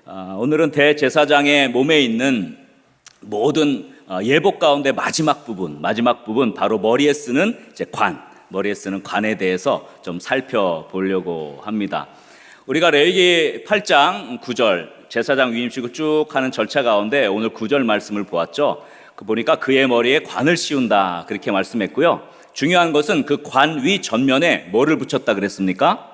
오늘은 대제사장의 몸에 있는 모든 예복 가운데 마지막 부분 바로 머리에 쓰는 머리에 쓰는 관에 대해서 좀 살펴보려고 합니다. 우리가 레위기 8장 9절 제사장 위임시고 쭉 하는 절차 가운데 오늘 9절 말씀을 보았죠. 보니까 그의 머리에 관을 씌운다 그렇게 말씀했고요. 중요한 것은 그 관 위 전면에 뭐를 붙였다 그랬습니까?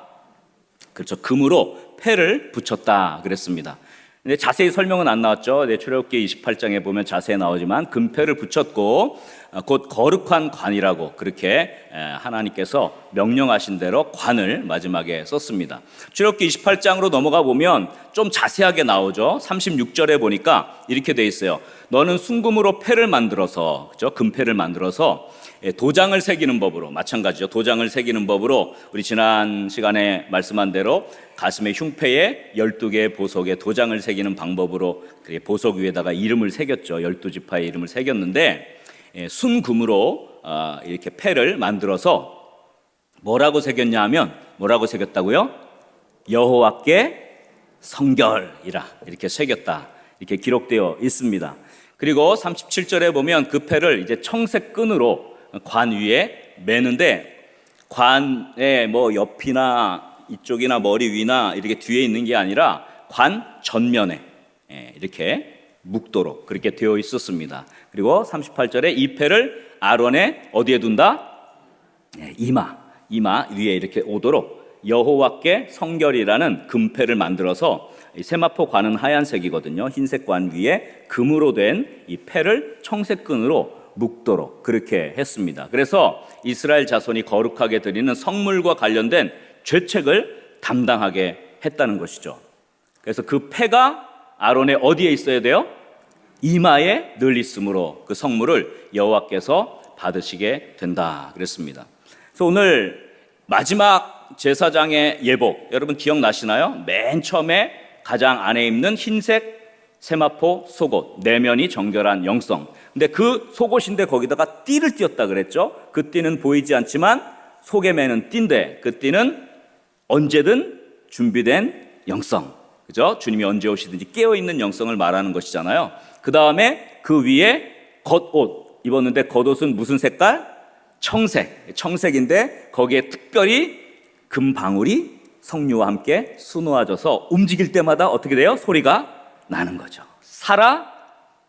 그렇죠. 금으로 패를 붙였다 그랬습니다. 근데 자세히 설명은 안 나왔죠. 출애굽기 28장에 보면 자세히 나오지만 금패를 붙였고 곧 거룩한 관이라고 그렇게 하나님께서 명령하신 대로 관을 마지막에 썼습니다. 출애굽기 28장으로 넘어가 보면 좀 자세하게 나오죠. 36절에 보니까 이렇게 돼 있어요. 너는 순금으로 패를 만들어서, 그죠? 금패를 만들어서 도장을 새기는 법으로, 마찬가지죠. 도장을 새기는 법으로 우리 지난 시간에 말씀한 대로 가슴의 흉패에 12개의 보석에 도장을 새기는 방법으로 보석 위에다가 이름을 새겼죠. 12지파의 이름을 새겼는데 순금으로 이렇게 패를 만들어서 뭐라고 새겼냐 하면 뭐라고 새겼다고요? 여호와께 성결이라 이렇게 새겼다 이렇게 기록되어 있습니다. 그리고 37절에 보면 그 패를 이제 청색 끈으로 관 위에 매는데 관의 뭐 옆이나 이쪽이나 머리 위나 이렇게 뒤에 있는 게 아니라 관 전면에 이렇게 묶도록 그렇게 되어 있었습니다. 그리고 38절에 이 패를 아론의 어디에 둔다? 이마 위에 이렇게 오도록 여호와께 성결이라는 금패를 만들어서 세마포 관은 하얀색이거든요. 흰색 관 위에 금으로 된 이 패를 청색 끈으로 묶도록 그렇게 했습니다. 그래서 이스라엘 자손이 거룩하게 드리는 성물과 관련된 죄책을 담당하게 했다는 것이죠. 그래서 그 패가 아론의 어디에 있어야 돼요? 이마에 늘 있으므로 그 성물을 여호와께서 받으시게 된다 그랬습니다. 그래서 오늘 마지막 제사장의 예복 여러분 기억나시나요? 맨 처음에 가장 안에 입는 흰색 세마포 속옷, 내면이 정결한 영성. 근데 그 속옷인데 거기다가 띠를 띄었다 그랬죠. 그 띠는 보이지 않지만 속에 매는 띠인데 그 띠는 언제든 준비된 영성, 그죠? 주님이 언제 오시든지 깨어있는 영성을 말하는 것이잖아요. 그 다음에 그 위에 겉옷 입었는데 겉옷은 무슨 색깔? 청색인데 거기에 특별히 금방울이 석류와 함께 수놓아져서 움직일 때마다 어떻게 돼요? 소리가 나는 거죠. 살아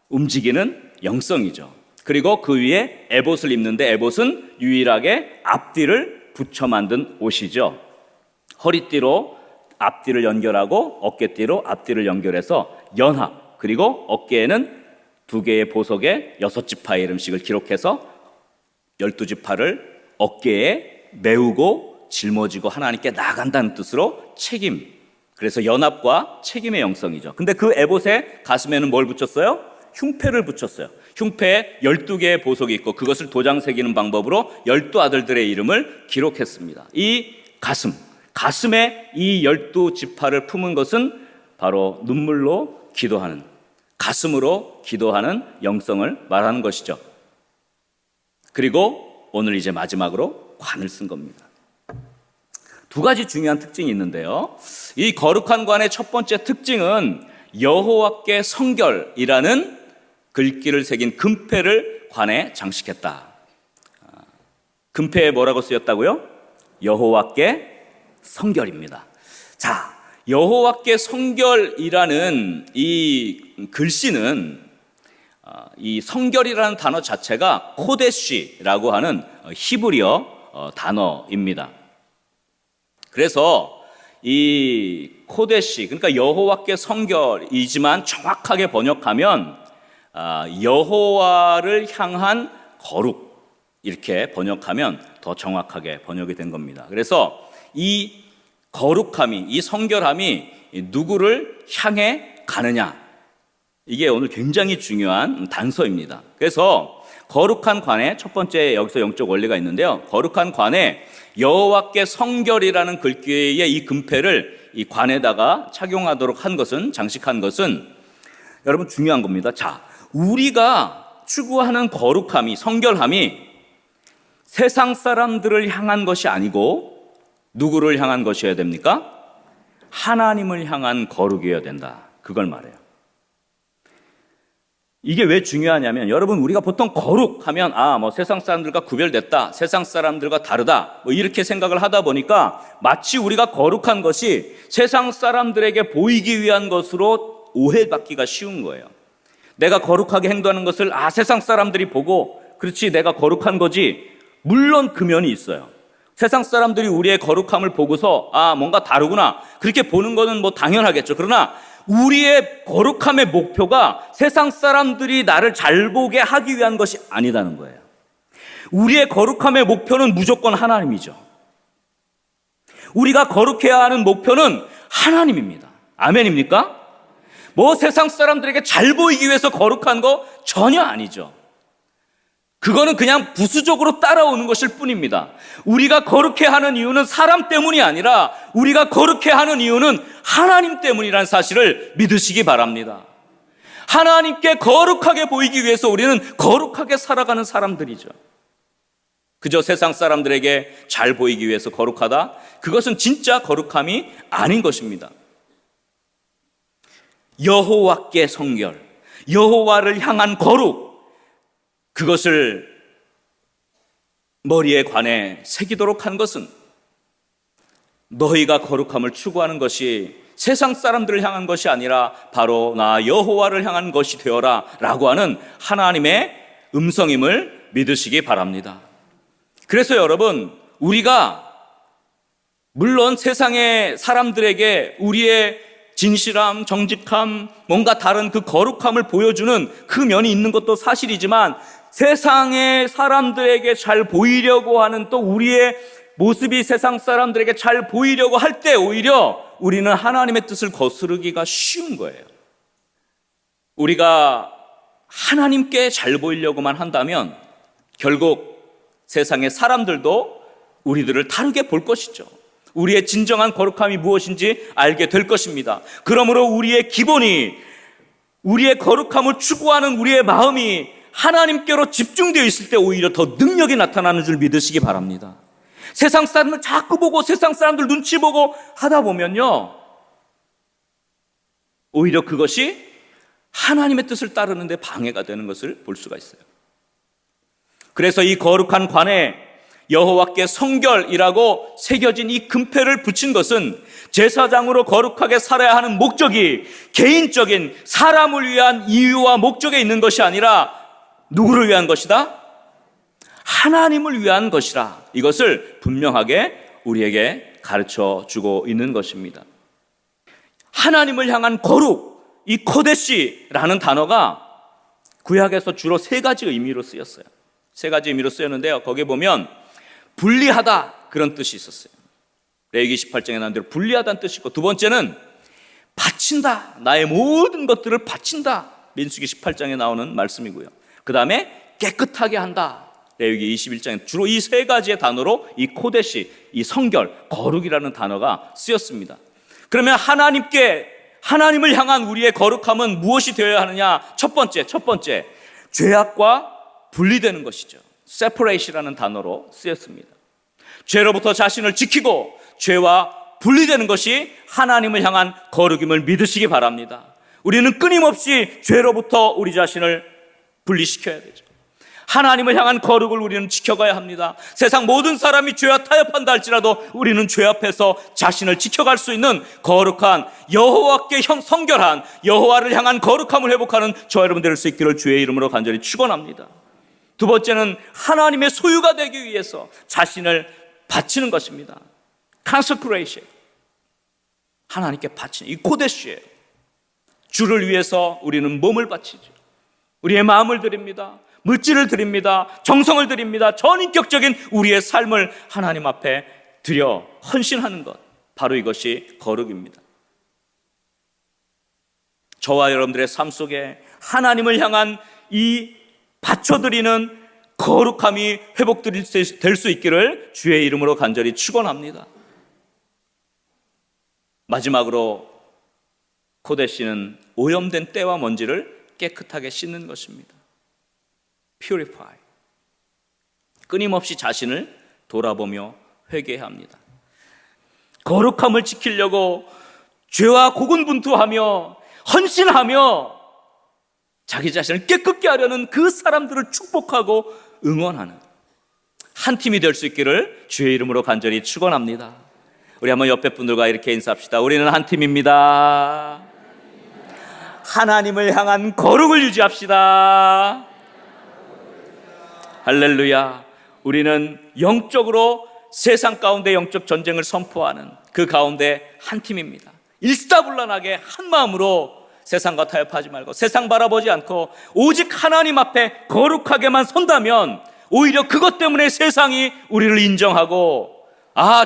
움직이는 영성이죠. 그리고 그 위에 에봇을 입는데 에봇은 유일하게 앞뒤를 붙여 만든 옷이죠. 허리띠로 앞뒤를 연결하고 어깨띠로 앞뒤를 연결해서 연합, 그리고 어깨에는 2개의 보석에 6지파의 이름씩을 기록해서 12지파를 어깨에 메우고 짊어지고 하나님께 나아간다는 뜻으로 책임, 그래서 연합과 책임의 영성이죠. 근데 그 에봇의 가슴에는 뭘 붙였어요? 흉패를 붙였어요. 흉패에 12개의 보석이 있고 그것을 도장 새기는 방법으로 12아들들의 이름을 기록했습니다. 이 가슴에 이 12지파를 품은 것은 바로 눈물로 기도하는, 가슴으로 기도하는 영성을 말하는 것이죠. 그리고 오늘 이제 마지막으로 관을 쓴 겁니다. 2가지 중요한 특징이 있는데요. 이 거룩한 관의 첫 번째 특징은 여호와께 성결이라는 글귀를 새긴 금패를 관에 장식했다. 금패에 뭐라고 쓰였다고요? 여호와께 성결입니다. 자, 여호와께 성결이라는 이 글씨는 이 성결이라는 단어 자체가 코데시라고 하는 히브리어 단어입니다. 그래서 이 코데시, 그러니까 여호와께 성결이지만 정확하게 번역하면 여호와를 향한 거룩, 이렇게 번역하면 더 정확하게 번역이 된 겁니다. 그래서 이 거룩함이, 이 성결함이 누구를 향해 가느냐, 이게 오늘 굉장히 중요한 단서입니다. 그래서 거룩한 관에 첫 번째 여기서 영적 원리가 있는데요. 거룩한 관에 여호와께 성결이라는 글귀의 이 금패를 이 관에다가 착용하도록 한 것은, 장식한 것은 여러분 중요한 겁니다. 자, 우리가 추구하는 거룩함이, 성결함이 세상 사람들을 향한 것이 아니고 누구를 향한 것이어야 됩니까? 하나님을 향한 거룩이어야 된다. 그걸 말해요. 이게 왜 중요하냐면 여러분 우리가 보통 거룩하면 세상 사람들과 구별됐다, 세상 사람들과 다르다 이렇게 생각을 하다 보니까 마치 우리가 거룩한 것이 세상 사람들에게 보이기 위한 것으로 오해받기가 쉬운 거예요. 내가 거룩하게 행동하는 것을 세상 사람들이 보고 그렇지 내가 거룩한 거지. 물론 그 면이 있어요. 세상 사람들이 우리의 거룩함을 보고서 뭔가 다르구나 그렇게 보는 거는 당연하겠죠. 그러나 우리의 거룩함의 목표가 세상 사람들이 나를 잘 보게 하기 위한 것이 아니다는 거예요. 우리의 거룩함의 목표는 무조건 하나님이죠. 우리가 거룩해야 하는 목표는 하나님입니다. 아멘입니까? 세상 사람들에게 잘 보이기 위해서 거룩한 거 전혀 아니죠. 그거는 그냥 부수적으로 따라오는 것일 뿐입니다. 우리가 거룩해야 하는 이유는 사람 때문이 아니라 우리가 거룩해야 하는 이유는 하나님 때문이라는 사실을 믿으시기 바랍니다. 하나님께 거룩하게 보이기 위해서 우리는 거룩하게 살아가는 사람들이죠. 그저 세상 사람들에게 잘 보이기 위해서 거룩하다? 그것은 진짜 거룩함이 아닌 것입니다. 여호와께 성결, 여호와를 향한 거룩, 그것을 머리에 관에 새기도록 한 것은 너희가 거룩함을 추구하는 것이 세상 사람들을 향한 것이 아니라 바로 나 여호와를 향한 것이 되어라 라고 하는 하나님의 음성임을 믿으시기 바랍니다. 그래서 여러분, 우리가 물론 세상의 사람들에게 우리의 진실함, 정직함, 뭔가 다른 그 거룩함을 보여주는 그 면이 있는 것도 사실이지만 세상의 사람들에게 잘 보이려고 하는 또 우리의 모습이 세상 사람들에게 잘 보이려고 할 때 오히려 우리는 하나님의 뜻을 거스르기가 쉬운 거예요. 우리가 하나님께 잘 보이려고만 한다면 결국 세상의 사람들도 우리들을 다르게 볼 것이죠. 우리의 진정한 거룩함이 무엇인지 알게 될 것입니다. 그러므로 우리의 기본이, 우리의 거룩함을 추구하는 우리의 마음이 하나님께로 집중되어 있을 때 오히려 더 능력이 나타나는 줄 믿으시기 바랍니다. 세상 사람들 자꾸 보고 세상 사람들 눈치 보고 하다 보면요, 오히려 그것이 하나님의 뜻을 따르는 데 방해가 되는 것을 볼 수가 있어요. 그래서 이 거룩한 관에 여호와께 성결이라고 새겨진 이 금패를 붙인 것은 제사장으로 거룩하게 살아야 하는 목적이 개인적인 사람을 위한 이유와 목적에 있는 것이 아니라 누구를 위한 것이다? 하나님을 위한 것이라. 이것을 분명하게 우리에게 가르쳐 주고 있는 것입니다. 하나님을 향한 거룩, 이 코데시라는 단어가 구약에서 주로 세 가지 의미로 쓰였어요. 세 가지 의미로 쓰였는데요, 거기에 보면 분리하다, 그런 뜻이 있었어요. 레위기 18장에 나온 대로 분리하다는 뜻이 있고, 두 번째는 바친다, 나의 모든 것들을 바친다, 민수기 18장에 나오는 말씀이고요. 그 다음에 깨끗하게 한다, 레위기 21장에 주로 이 세 가지의 단어로 이 코데시, 이 성결, 거룩이라는 단어가 쓰였습니다. 그러면 하나님을 향한 우리의 거룩함은 무엇이 되어야 하느냐? 첫 번째, 죄악과 분리되는 것이죠. separate이라는 단어로 쓰였습니다. 죄로부터 자신을 지키고 죄와 분리되는 것이 하나님을 향한 거룩임을 믿으시기 바랍니다. 우리는 끊임없이 죄로부터 우리 자신을 분리시켜야 되죠. 하나님을 향한 거룩을 우리는 지켜가야 합니다. 세상 모든 사람이 죄와 타협한다 할지라도 우리는 죄 앞에서 자신을 지켜갈 수 있는 거룩한, 여호와께 성결한, 여호와를 향한 거룩함을 회복하는 저 여러분 될 수 있기를 주의 이름으로 간절히 축원합니다. 두 번째는 하나님의 소유가 되기 위해서 자신을 바치는 것입니다. consecration, 하나님께 바치는 이 코데시예요. 주를 위해서 우리는 몸을 바치죠. 우리의 마음을 드립니다. 물질을 드립니다. 정성을 드립니다. 전인격적인 우리의 삶을 하나님 앞에 드려 헌신하는 것, 바로 이것이 거룩입니다. 저와 여러분들의 삶 속에 하나님을 향한 이 바쳐드리는 거룩함이 회복될 수 있기를 주의 이름으로 간절히 축원합니다. 마지막으로 코데시는 오염된 때와 먼지를 깨끗하게 씻는 것입니다. Purify. 끊임없이 자신을 돌아보며 회개해야 합니다. 거룩함을 지키려고 죄와 고군분투하며 헌신하며 자기 자신을 깨끗게 하려는 그 사람들을 축복하고 응원하는 한 팀이 될 수 있기를 주의 이름으로 간절히 축원합니다. 우리 한번 옆에 분들과 이렇게 인사합시다. 우리는 한 팀입니다. 하나님을 향한 거룩을 유지합시다. 할렐루야. 우리는 영적으로 세상 가운데 영적 전쟁을 선포하는 그 가운데 한 팀입니다. 일사불란하게 한 마음으로 세상과 타협하지 말고 세상 바라보지 않고 오직 하나님 앞에 거룩하게만 선다면 오히려 그것 때문에 세상이 우리를 인정하고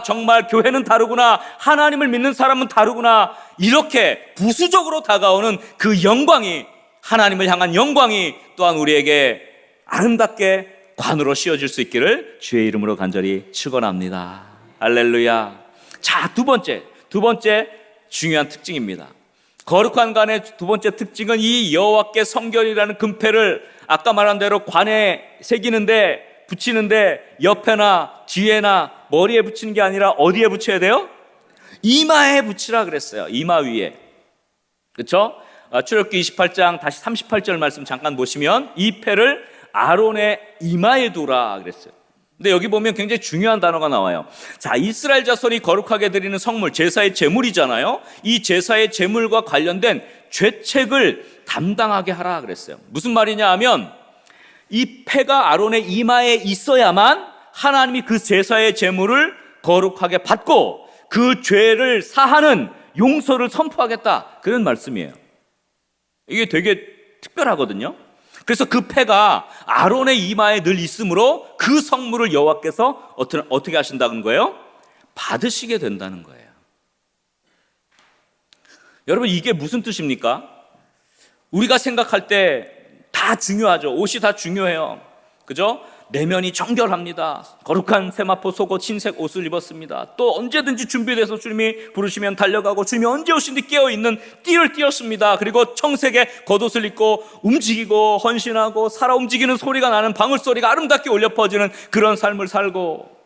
정말 교회는 다르구나, 하나님을 믿는 사람은 다르구나, 이렇게 부수적으로 다가오는 그 영광이, 하나님을 향한 영광이 또한 우리에게 아름답게 관으로 씌워질 수 있기를 주의 이름으로 간절히 축원합니다. 할렐루야. 자, 두 번째 중요한 특징입니다. 거룩한 관의 두 번째 특징은 이 여호와께 성결이라는 금패를 아까 말한 대로 관에 새기는데, 붙이는데 옆에나 뒤에나 머리에 붙이는 게 아니라 어디에 붙여야 돼요? 이마에 붙이라 그랬어요. 이마 위에. 그렇죠? 출애굽기 28장 다시 38절 말씀 잠깐 보시면 이 패를 아론의 이마에 두라 그랬어요. 근데 여기 보면 굉장히 중요한 단어가 나와요. 자, 이스라엘 자손이 거룩하게 드리는 성물, 제사의 제물이잖아요. 이 제사의 제물과 관련된 죄책을 담당하게 하라 그랬어요. 무슨 말이냐 하면 이 패가 아론의 이마에 있어야만 하나님이 그 제사의 제물을 거룩하게 받고 그 죄를 사하는 용서를 선포하겠다, 그런 말씀이에요. 이게 되게 특별하거든요. 그래서 그 패가 아론의 이마에 늘 있으므로 그 성물을 여호와께서 어떻게 하신다는 거예요? 받으시게 된다는 거예요. 여러분, 이게 무슨 뜻입니까? 우리가 생각할 때 다 중요하죠. 옷이 다 중요해요. 그죠? 내면이 정결합니다. 거룩한 세마포 속옷 흰색 옷을 입었습니다. 또 언제든지 준비돼서 주님이 부르시면 달려가고, 주님이 언제 오신지 깨어있는 띠를 띄었습니다. 그리고 청색의 겉옷을 입고 움직이고 헌신하고 살아 움직이는 소리가 나는 방울소리가 아름답게 울려 퍼지는 그런 삶을 살고,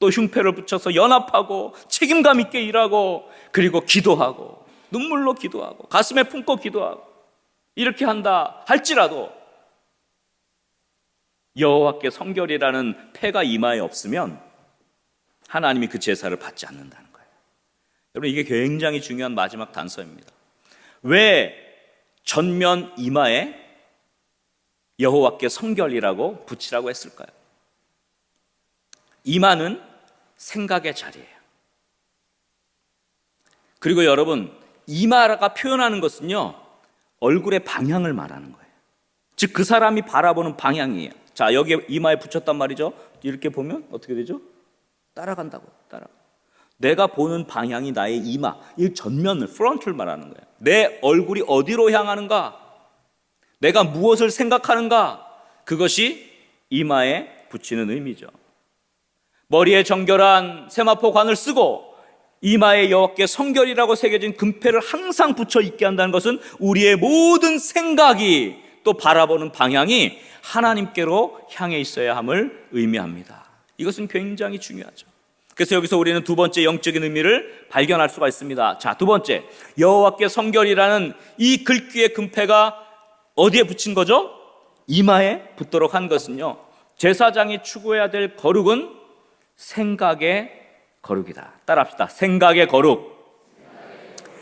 또 흉패를 붙여서 연합하고 책임감 있게 일하고, 그리고 기도하고 눈물로 기도하고 가슴에 품고 기도하고, 이렇게 한다 할지라도 여호와께 성결이라는 패가 이마에 없으면 하나님이 그 제사를 받지 않는다는 거예요. 여러분, 이게 굉장히 중요한 마지막 단서입니다. 왜 전면 이마에 여호와께 성결이라고 붙이라고 했을까요? 이마는 생각의 자리예요. 그리고 여러분, 이마가 표현하는 것은요, 얼굴의 방향을 말하는 거예요. 즉 그 사람이 바라보는 방향이에요. 자, 여기에 이마에 붙였단 말이죠. 이렇게 보면 어떻게 되죠? 따라간다고. 내가 보는 방향이 나의 이마, 이 전면을, 프론트를 말하는 거예요. 내 얼굴이 어디로 향하는가, 내가 무엇을 생각하는가, 그것이 이마에 붙이는 의미죠. 머리에 정결한 세마포 관을 쓰고 이마에 여호와께 성결이라고 새겨진 금패를 항상 붙여 있게 한다는 것은 우리의 모든 생각이, 또 바라보는 방향이 하나님께로 향해 있어야 함을 의미합니다. 이것은 굉장히 중요하죠. 그래서 여기서 우리는 두 번째 영적인 의미를 발견할 수가 있습니다. 자, 두 번째, 여호와께 성결이라는 이 글귀의 금패가 어디에 붙인 거죠? 이마에 붙도록 한 것은요, 제사장이 추구해야 될 거룩은 생각의 거룩이다. 따라합시다. 생각의 거룩.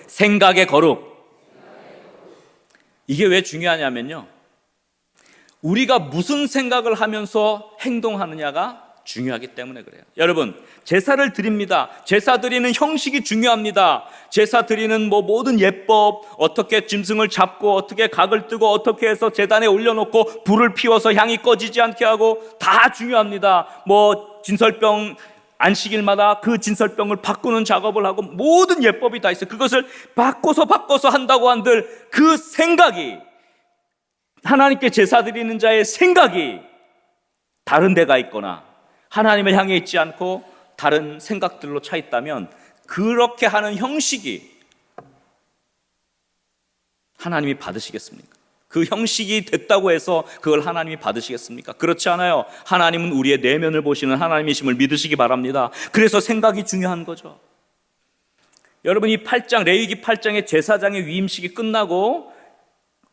생각의 거룩. 이게 왜 중요하냐면요, 우리가 무슨 생각을 하면서 행동하느냐가 중요하기 때문에 그래요. 여러분, 제사를 드립니다. 제사 드리는 형식이 중요합니다. 제사 드리는 모든 예법, 어떻게 짐승을 잡고 어떻게 각을 뜨고 어떻게 해서 제단에 올려놓고 불을 피워서 향이 꺼지지 않게 하고, 다 중요합니다. 진설병 안식일마다 그 진설병을 바꾸는 작업을 하고 모든 예법이 다 있어요. 그것을 바꿔서 한다고 한들 그 생각이, 하나님께 제사 드리는 자의 생각이 다른 데가 있거나 하나님을 향해 있지 않고 다른 생각들로 차 있다면, 그렇게 하는 형식이 하나님이 받으시겠습니까? 그 형식이 됐다고 해서 그걸 하나님이 받으시겠습니까? 그렇지 않아요. 하나님은 우리의 내면을 보시는 하나님이심을 믿으시기 바랍니다. 그래서 생각이 중요한 거죠. 여러분 이 8장 레위기 8장의 제사장의 위임식이 끝나고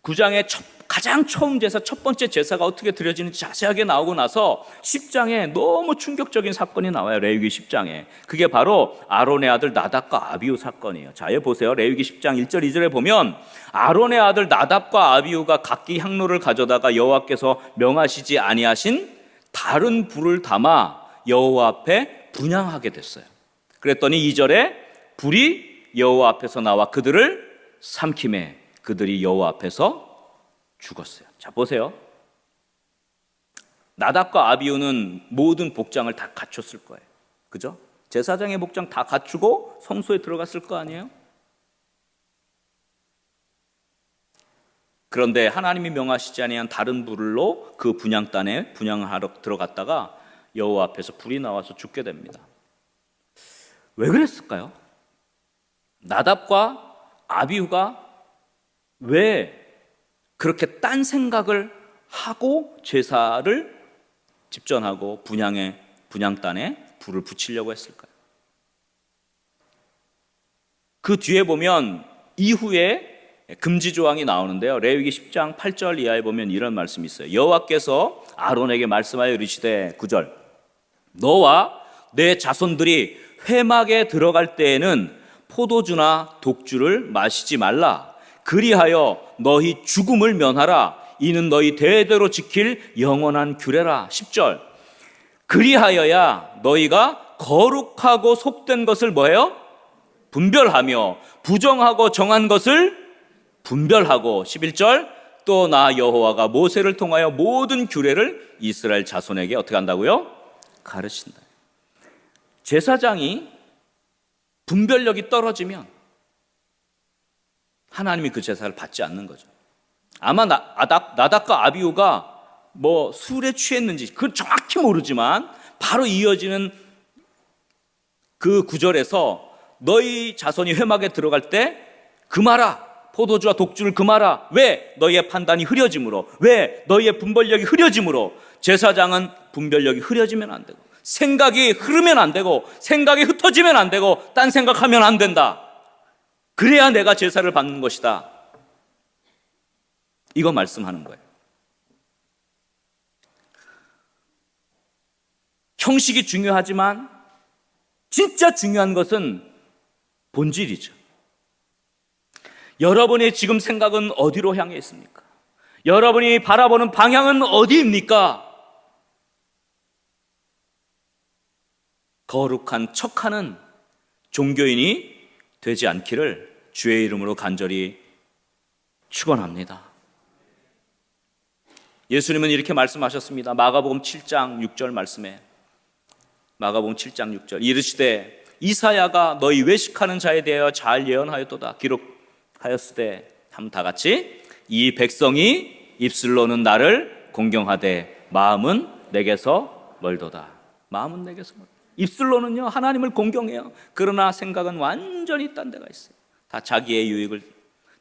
9장의 가장 처음 제사 첫 번째 제사가 어떻게 드려지는지 자세하게 나오고 나서 10장에 너무 충격적인 사건이 나와요. 레위기 10장에. 그게 바로 아론의 아들 나답과 아비후 사건이에요. 자, 여기 보세요. 레위기 10장 1절 2절에 보면 아론의 아들 나답과 아비후가 각기 향로를 가져다가 여호와께서 명하시지 아니하신 다른 불을 담아 여호와 앞에 분향하게 됐어요. 그랬더니 2절에 불이 여호와 앞에서 나와 그들을 삼키매 그들이 여호와 앞에서 죽었어요. 자, 보세요. 나답과 아비후는 모든 복장을 다 갖췄을 거예요. 그죠? 제사장의 복장 다 갖추고 성소에 들어갔을 거 아니에요? 그런데 하나님이 명하시지 아니한 다른 불로 그 분향단에 분향하러 들어갔다가 여호와 앞에서 불이 나와서 죽게 됩니다. 왜 그랬을까요? 나답과 아비후가 왜 그렇게 딴 생각을 하고 제사를 집전하고 분향단에 불을 붙이려고 했을까요? 그 뒤에 보면 이후에 금지 조항이 나오는데요. 레위기 10장 8절 이하에 보면 이런 말씀이 있어요. 여호와께서 아론에게 말씀하여 이르시되 9절 너와 내 자손들이 회막에 들어갈 때에는 포도주나 독주를 마시지 말라. 그리하여 너희 죽음을 면하라. 이는 너희 대대로 지킬 영원한 규례라. 10절 그리하여야 너희가 거룩하고 속된 것을 뭐예요? 분별하며 부정하고 정한 것을 분별하고 11절 또 나 여호와가 모세를 통하여 모든 규례를 이스라엘 자손에게 어떻게 한다고요? 가르친다. 제사장이 분별력이 떨어지면 하나님이 그 제사를 받지 않는 거죠. 아마 나답과 아비후가 뭐 술에 취했는지 그건 정확히 모르지만 바로 이어지는 그 구절에서 너희 자손이 회막에 들어갈 때 금하라. 포도주와 독주를 금하라. 왜? 너희의 판단이 흐려짐으로. 왜? 너희의 분별력이 흐려짐으로. 제사장은 분별력이 흐려지면 안 되고 생각이 흐르면 안 되고 생각이 흩어지면 안 되고 딴 생각하면 안 된다. 그래야 내가 제사를 받는 것이다. 이거 말씀하는 거예요. 형식이 중요하지만 진짜 중요한 것은 본질이죠. 여러분의 지금 생각은 어디로 향해 있습니까? 여러분이 바라보는 방향은 어디입니까? 거룩한 척하는 종교인이 되지 않기를 주의 이름으로 간절히 축원합니다. 예수님은 이렇게 말씀하셨습니다. 마가복음 7장 6절 말씀에 마가복음 7장 6절 이르시되 이사야가 너희 외식하는 자에 대하여 잘 예언하였도다. 기록하였으되 한번 다 같이 이 백성이 입술로는 나를 공경하되 마음은 내게서 멀도다. 마음은 내게서 멀도다. 입술로는요 하나님을 공경해요. 그러나 생각은 완전히 딴 데가 있어요. 다 자기의 유익을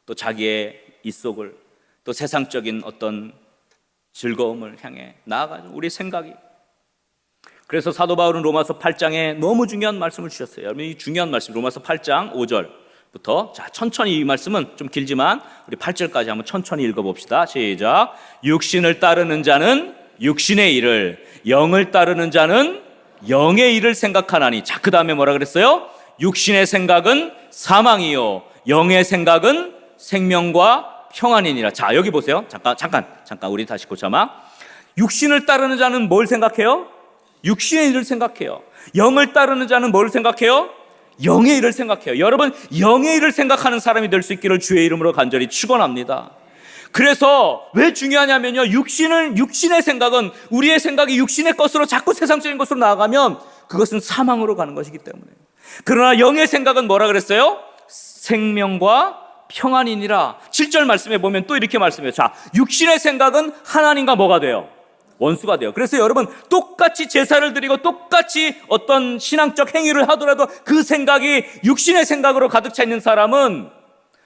또 자기의 입속을 또 세상적인 어떤 즐거움을 향해 나아가죠. 우리 생각이. 그래서 사도 바울은 로마서 8장에 너무 중요한 말씀을 주셨어요. 여러분 이 중요한 말씀 로마서 8장 5절부터 자 천천히 이 말씀은 좀 길지만 우리 8절까지 한번 천천히 읽어봅시다. 시작. 육신을 따르는 자는 육신의 일을 영을 따르는 자는 영의 일을 생각하나니. 자, 그 다음에 뭐라 그랬어요? 육신의 생각은 사망이요 영의 생각은 생명과 평안이니라. 자, 여기 보세요. 잠깐 우리 다시 고참아. 육신을 따르는 자는 뭘 생각해요? 육신의 일을 생각해요. 영을 따르는 자는 뭘 생각해요? 영의 일을 생각해요. 여러분 영의 일을 생각하는 사람이 될 수 있기를 주의 이름으로 간절히 축원합니다. 그래서 왜 중요하냐면요, 육신의 생각은 우리의 생각이 육신의 것으로 자꾸 세상적인 것으로 나아가면 그것은 사망으로 가는 것이기 때문에. 그러나 영의 생각은 뭐라 그랬어요? 생명과 평안이니라. 7절 말씀에 보면 또 이렇게 말씀해요. 자, 육신의 생각은 하나님과 뭐가 돼요? 원수가 돼요. 그래서 여러분 똑같이 제사를 드리고 똑같이 어떤 신앙적 행위를 하더라도 그 생각이 육신의 생각으로 가득 차 있는 사람은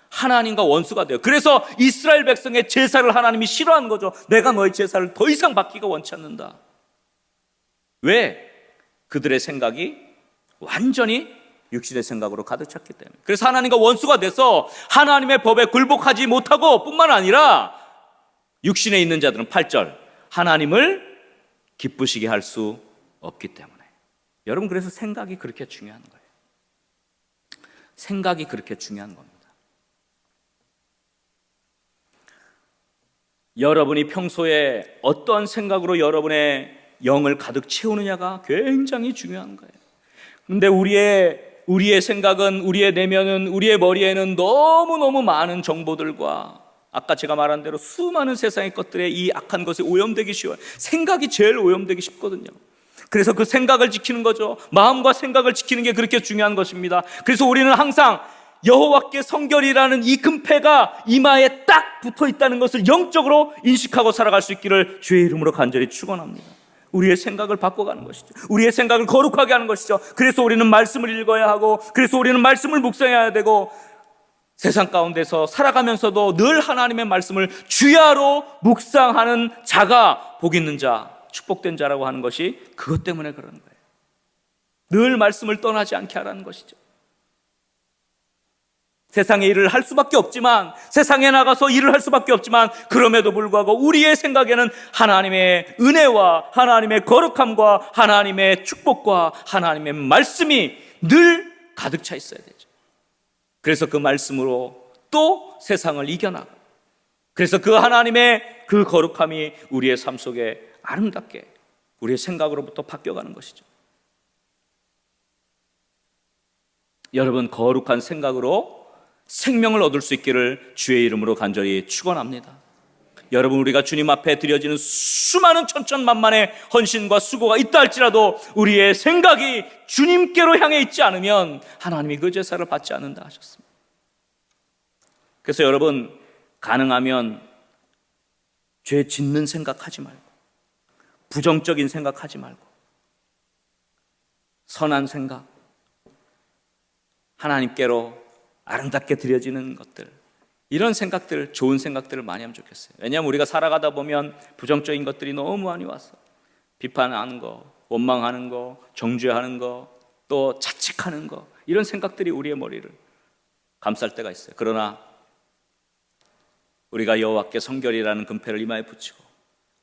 하나님과 원수가 돼요. 그래서 이스라엘 백성의 제사를 하나님이 싫어하는 거죠. 내가 너의 제사를 더 이상 받기가 원치 않는다. 왜? 그들의 생각이 완전히 육신의 생각으로 가득 찼기 때문에. 그래서 하나님과 원수가 돼서 하나님의 법에 굴복하지 못하고 뿐만 아니라 육신에 있는 자들은 8절 하나님을 기쁘시게 할 수 없기 때문에. 여러분, 그래서 생각이 그렇게 중요한 거예요. 생각이 그렇게 중요한 겁니다. 여러분이 평소에 어떤 생각으로 여러분의 영을 가득 채우느냐가 굉장히 중요한 거예요. 근데 우리의 생각은, 우리의 내면은, 우리의 머리에는 너무너무 많은 정보들과 아까 제가 말한 대로 수많은 세상의 것들에 이 악한 것에 오염되기 쉬워요. 생각이 제일 오염되기 쉽거든요. 그래서 그 생각을 지키는 거죠. 마음과 생각을 지키는 게 그렇게 중요한 것입니다. 그래서 우리는 항상 여호와께 성결이라는 이 금패가 이마에 딱 붙어 있다는 것을 영적으로 인식하고 살아갈 수 있기를 주의 이름으로 간절히 축원합니다. 우리의 생각을 바꿔가는 것이죠. 우리의 생각을 거룩하게 하는 것이죠. 그래서 우리는 말씀을 읽어야 하고, 그래서 우리는 말씀을 묵상해야 되고, 세상 가운데서 살아가면서도 늘 하나님의 말씀을 주야로 묵상하는 자가 복 있는 자, 축복된 자라고 하는 것이 그것 때문에 그러는 거예요. 늘 말씀을 떠나지 않게 하라는 것이죠. 세상의 일을 할 수밖에 없지만, 세상에 나가서 일을 할 수밖에 없지만, 그럼에도 불구하고 우리의 생각에는 하나님의 은혜와 하나님의 거룩함과 하나님의 축복과 하나님의 말씀이 늘 가득 차 있어야 되죠. 그래서 그 말씀으로 또 세상을 이겨나가, 그래서 그 하나님의 그 거룩함이 우리의 삶 속에 아름답게 우리의 생각으로부터 바뀌어가는 것이죠. 여러분, 거룩한 생각으로 생명을 얻을 수 있기를 주의 이름으로 간절히 축원합니다. 여러분, 우리가 주님 앞에 드려지는 수많은 천천만만의 헌신과 수고가 있다 할지라도 우리의 생각이 주님께로 향해 있지 않으면 하나님이 그 제사를 받지 않는다 하셨습니다. 그래서 여러분, 가능하면 죄 짓는 생각하지 말고, 부정적인 생각하지 말고, 선한 생각, 하나님께로 아름답게 드려지는 것들, 이런 생각들, 좋은 생각들을 많이 하면 좋겠어요. 왜냐하면 우리가 살아가다 보면 부정적인 것들이 너무 많이 와서 비판하는 거, 원망하는 거, 정죄하는 거, 또 자책하는 거, 이런 생각들이 우리의 머리를 감쌀 때가 있어요. 그러나 우리가 여호와께 성결이라는 금패를 이마에 붙이고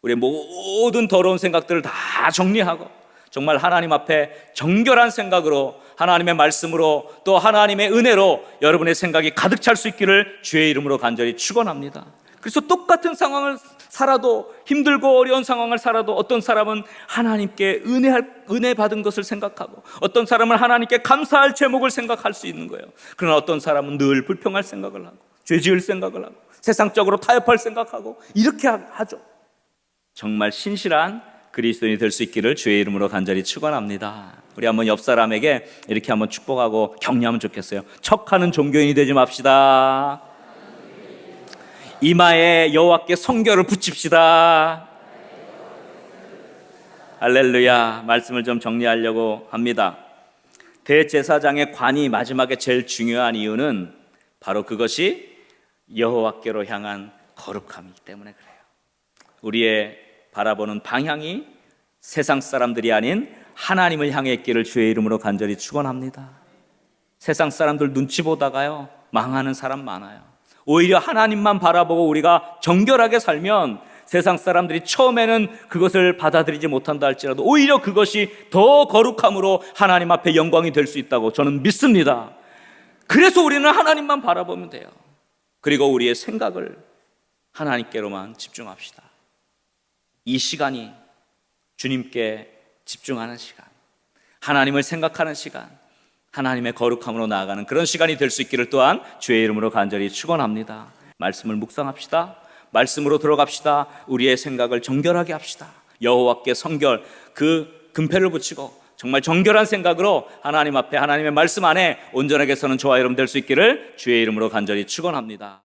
우리의 모든 더러운 생각들을 다 정리하고 정말 하나님 앞에 정결한 생각으로, 하나님의 말씀으로, 또 하나님의 은혜로 여러분의 생각이 가득 찰 수 있기를 주의 이름으로 간절히 축원합니다. 그래서 똑같은 상황을 살아도, 힘들고 어려운 상황을 살아도 어떤 사람은 하나님께 은혜 받은 것을 생각하고, 어떤 사람은 하나님께 감사할 제목을 생각할 수 있는 거예요. 그러나 어떤 사람은 늘 불평할 생각을 하고, 죄 지을 생각을 하고, 세상적으로 타협할 생각하고, 이렇게 하죠. 정말 신실한 그리스도인이 될 수 있기를 주의 이름으로 간절히 축원합니다. 우리 한번 옆 사람에게 이렇게 한번 축복하고 격려하면 좋겠어요. 척하는 종교인이 되지 맙시다. 이마에 여호와께 성결을 붙입시다. 할렐루야. 말씀을 좀 정리하려고 합니다. 대제사장의 관이 마지막에 제일 중요한 이유는 바로 그것이 여호와께로 향한 거룩함이기 때문에 그래요. 우리의 바라보는 방향이 세상 사람들이 아닌 하나님을 향해 있기를 주의 이름으로 간절히 축원합니다. 세상 사람들 눈치 보다가요 망하는 사람 많아요. 오히려 하나님만 바라보고 우리가 정결하게 살면 세상 사람들이 처음에는 그것을 받아들이지 못한다 할지라도 오히려 그것이 더 거룩함으로 하나님 앞에 영광이 될 수 있다고 저는 믿습니다. 그래서 우리는 하나님만 바라보면 돼요. 그리고 우리의 생각을 하나님께로만 집중합시다. 이 시간이 주님께 집중하는 시간, 하나님을 생각하는 시간, 하나님의 거룩함으로 나아가는 그런 시간이 될 수 있기를 또한 주의 이름으로 간절히 축원합니다. 말씀을 묵상합시다. 말씀으로 들어갑시다. 우리의 생각을 정결하게 합시다. 여호와께 성결, 그 금패를 붙이고 정말 정결한 생각으로 하나님 앞에, 하나님의 말씀 안에 온전하게 서는 저와 여러분 될 수 있기를 주의 이름으로 간절히 축원합니다.